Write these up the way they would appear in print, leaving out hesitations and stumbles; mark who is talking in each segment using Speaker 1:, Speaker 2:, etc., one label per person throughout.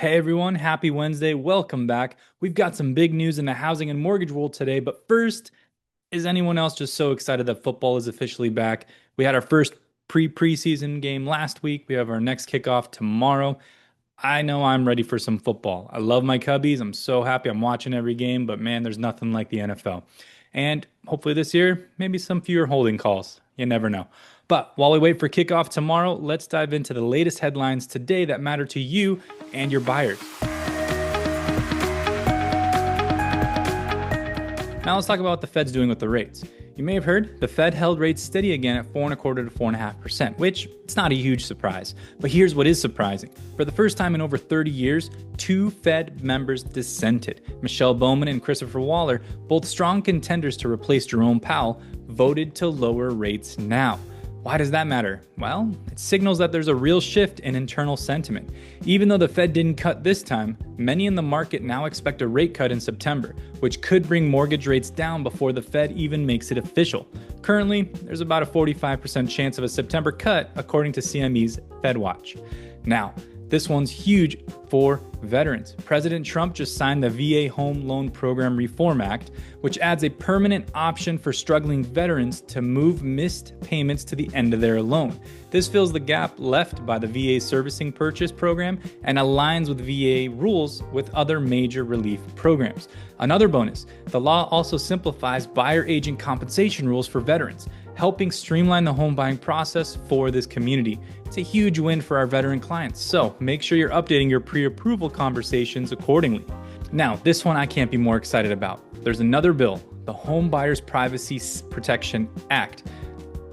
Speaker 1: Hey everyone, happy Wednesday. Welcome back. We've got some big news in the housing and mortgage world today, but first, is anyone else just so excited that football is officially back? We had our first preseason game last week. We have our next kickoff tomorrow. I know I'm ready for some football. I love my Cubbies. I'm so happy I'm watching every game, but man, there's nothing like the NFL. And hopefully this year, maybe some fewer holding calls. You never know. But while we wait for kickoff tomorrow, let's dive into the latest headlines today that matter to you and your buyers. Now let's talk about what the Fed's doing with the rates. You may have heard the Fed held rates steady again at 4.25 to 4.5%, which it's not a huge surprise. But here's what is surprising. For the first time in over 30 years, two Fed members dissented. Michelle Bowman and Christopher Waller, both strong contenders to replace Jerome Powell, voted to lower rates now. Why does that matter? Well, it signals that there's a real shift in internal sentiment. Even though the Fed didn't cut this time, many in the market now expect a rate cut in September, which could bring mortgage rates down before the Fed even makes it official. Currently, there's about a 45% chance of a September cut, according to CME's FedWatch. Now, this one's huge for veterans. President Trump just signed the VA Home Loan Program Reform Act, which adds a permanent option for struggling veterans to move missed payments to the end of their loan. This fills the gap left by the VA Servicing Purchase Program and aligns with VA rules with other major relief programs. Another bonus, the law also simplifies buyer agent compensation rules for veterans, helping streamline the home buying process for this community. It's a huge win for our veteran clients, so make sure you're updating your pre-approval conversations accordingly. Now, this one I can't be more excited about. There's another bill, the Home Buyers Privacy Protection Act,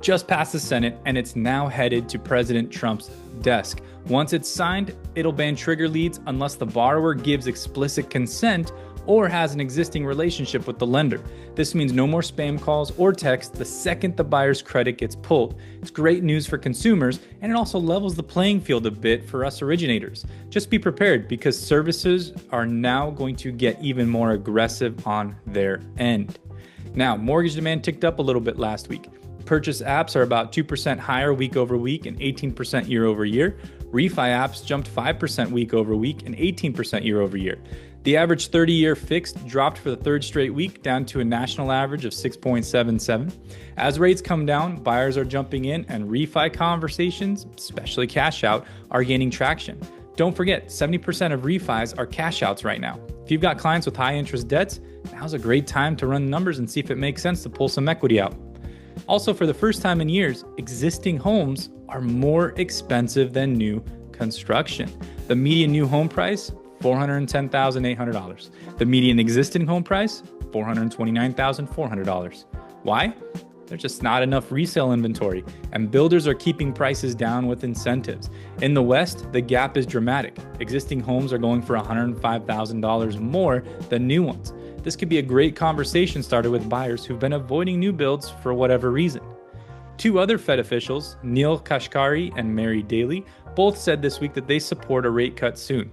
Speaker 1: just passed the Senate, and it's now headed to President Trump's desk. Once it's signed, it'll ban trigger leads unless the borrower gives explicit consent or has an existing relationship with the lender. This means no more spam calls or texts the second the buyer's credit gets pulled. It's great news for consumers, and it also levels the playing field a bit for us originators. Just be prepared because services are now going to get even more aggressive on their end. Now, mortgage demand ticked up a little bit last week. Purchase apps are about 2% higher week over week and 18% year over year. Refi apps jumped 5% week over week and 18% year over year. The average 30-year fixed dropped for the third straight week, down to a national average of 6.77. As rates come down, buyers are jumping in, and refi conversations, especially cash out, are gaining traction. Don't forget, 70% of refis are cash outs right now. If you've got clients with high interest debts, now's a great time to run numbers and see if it makes sense to pull some equity out. Also, for the first time in years, existing homes are more expensive than new construction. The median new home price, $410,800. The median existing home price, $429,400. Why? There's just not enough resale inventory, and builders are keeping prices down with incentives. In the West, the gap is dramatic. Existing homes are going for $105,000 more than new ones. This could be a great conversation starter with buyers who've been avoiding new builds for whatever reason. Two other Fed officials, Neil Kashkari and Mary Daly, both said this week that they support a rate cut soon.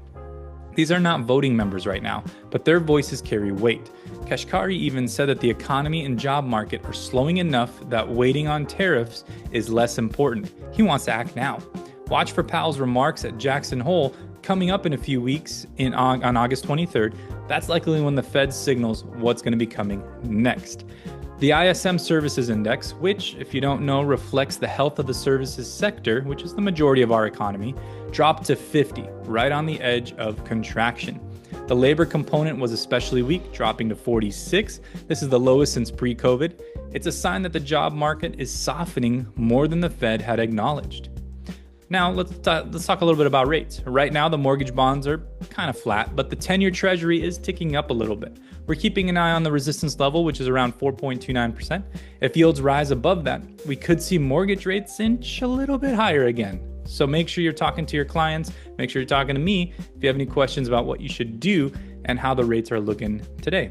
Speaker 1: These are not voting members right now, but their voices carry weight. Kashkari even said that the economy and job market are slowing enough that waiting on tariffs is less important. He wants to act now. Watch for Powell's remarks at Jackson Hole coming up in a few weeks on August 23rd. That's likely when the Fed signals what's going to be coming next. The ISM Services Index, which, if you don't know, reflects the health of the services sector, which is the majority of our economy, dropped to 50, right on the edge of contraction. The labor component was especially weak, dropping to 46. This is the lowest since pre-COVID. It's a sign that the job market is softening more than the Fed had acknowledged. Now, let's talk a little bit about rates. Right now, the mortgage bonds are kind of flat, but the 10-year Treasury is ticking up a little bit. We're keeping an eye on the resistance level, which is around 4.29%. If yields rise above that, we could see mortgage rates inch a little bit higher again. So make sure you're talking to your clients. Make sure you're talking to me if you have any questions about what you should do and how the rates are looking today.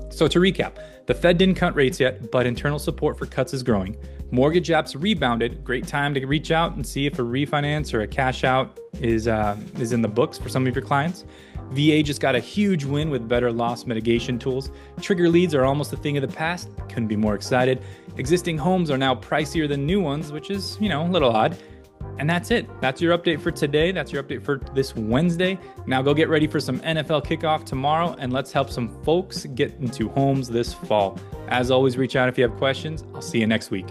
Speaker 1: So to recap, the Fed didn't cut rates yet, but internal support for cuts is growing. Mortgage apps rebounded. Great time to reach out and see if a refinance or a cash out is in the books for some of your clients. VA just got a huge win with better loss mitigation tools. Trigger leads are almost a thing of the past. Couldn't be more excited. Existing homes are now pricier than new ones, which is, a little odd. And that's it. That's your update for today. That's your update for this Wednesday. Now go get ready for some NFL kickoff tomorrow, and let's help some folks get into homes this fall. As always, reach out if you have questions. I'll see you next week.